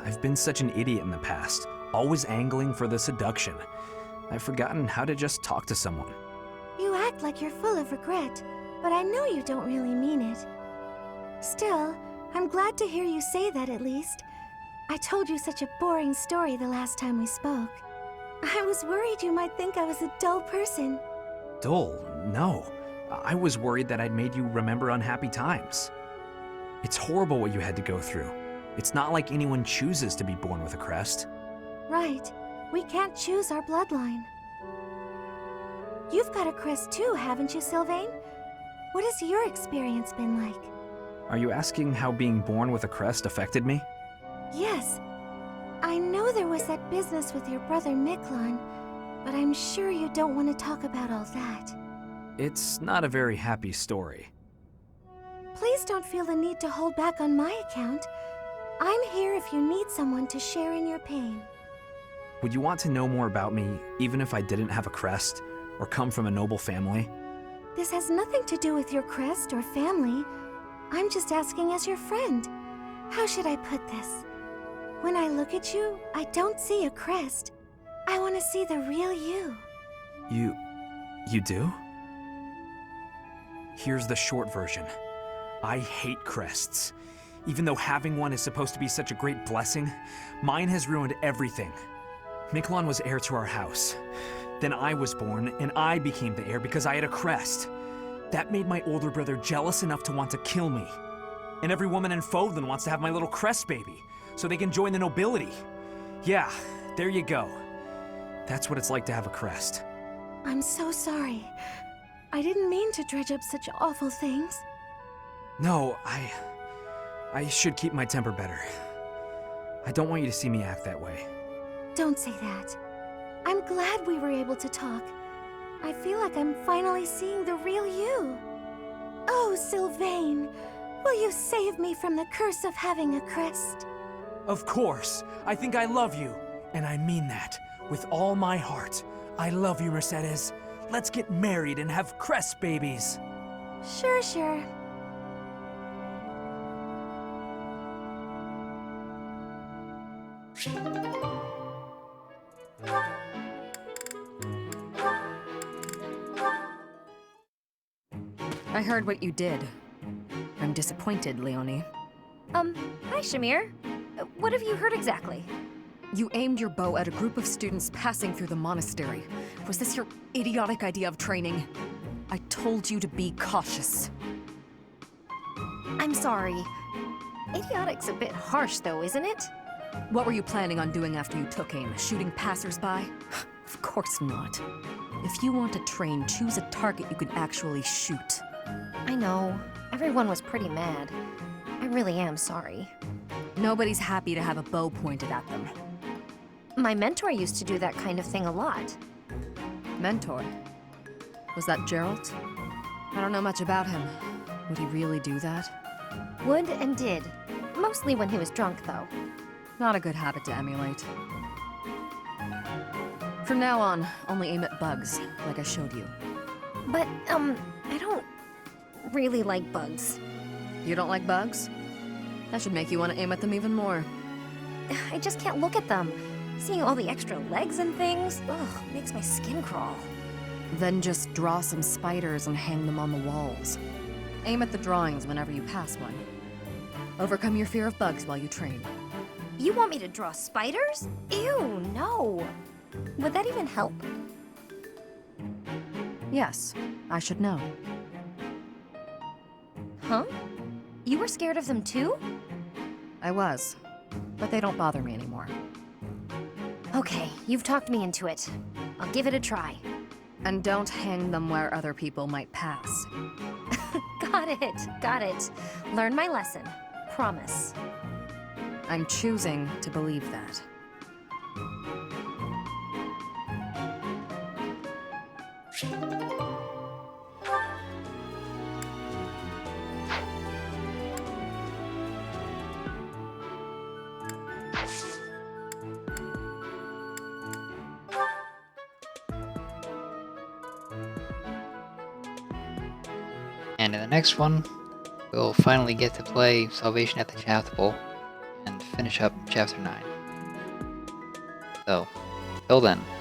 I've been such an idiot in the past, always angling for the seduction. I've forgotten how to just talk to someone. You act like you're full of regret, but I know you don't really mean it. Still, I'm glad to hear you say that at least. I told you such a boring story the last time we spoke. I was worried you might think I was a dull person. Dull? No. I was worried that I'd made you remember unhappy times. It's horrible what you had to go through. It's not like anyone chooses to be born with a crest. Right. We can't choose our bloodline. You've got a crest too, haven't you, Sylvain? What has your experience been like? Are you asking how being born with a crest affected me? Yes. I know there was that business with your brother Miklon, but I'm sure you don't want to talk about all that. It's not a very happy story. Please don't feel the need to hold back on my account. I'm here if you need someone to share in your pain. Would you want to know more about me, even if I didn't have a crest, or come from a noble family? This has nothing to do with your crest or family. I'm just asking as your friend. How should I put this? When I look at you, I don't see a crest. I want to see the real you. You do? Here's the short version. I hate crests. Even though having one is supposed to be such a great blessing, mine has ruined everything. Miklon was heir to our house. Then I was born, and I became the heir because I had a crest. That made my older brother jealous enough to want to kill me. And every woman in Fodlan wants to have my little crest baby, so they can join the nobility. Yeah, there you go. That's what it's like to have a crest. I'm so sorry. I didn't mean to dredge up such awful things. No, I should keep my temper better. I don't want you to see me act that way. Don't say that. I'm glad we were able to talk. I feel like I'm finally seeing the real you. Oh, Sylvain, will you save me from the curse of having a crest? Of course. I think I love you. And I mean that. With all my heart. I love you, Mercedes. Let's get married and have crest babies. Sure. I heard what you did. I'm disappointed, Leonie. Hi, Shamir. What have you heard exactly? You aimed your bow at a group of students passing through the monastery. Was this your idiotic idea of training? I told you to be cautious. I'm sorry. Idiotic's a bit harsh, though, isn't it? What were you planning on doing after you took aim? Shooting passersby? Of course not. If you want to train, choose a target you can actually shoot. I know. Everyone was pretty mad. I really am sorry. Nobody's happy to have a bow pointed at them. My mentor used to do that kind of thing a lot. Mentor? Was that Geralt? I don't know much about him. Would he really do that? Would and did. Mostly when he was drunk, though. Not a good habit to emulate. From now on, only aim at bugs, like I showed you. But, I don't really like bugs. You don't like bugs? That should make you want to aim at them even more. I just can't look at them. Seeing all the extra legs and things, makes my skin crawl. Then just draw some spiders and hang them on the walls. Aim at the drawings whenever you pass one. Overcome your fear of bugs while you train. You want me to draw spiders? Ew, no. Would that even help? Yes, I should know. Huh? You were scared of them too? I was, but they don't bother me anymore. Okay, you've talked me into it. I'll give it a try. And don't hang them where other people might pass. Got it. Learn my lesson. Promise. I'm choosing to believe that. And in the next one, we'll finally get to play Salvation at the Chapel and finish up Chapter 9. So, till then.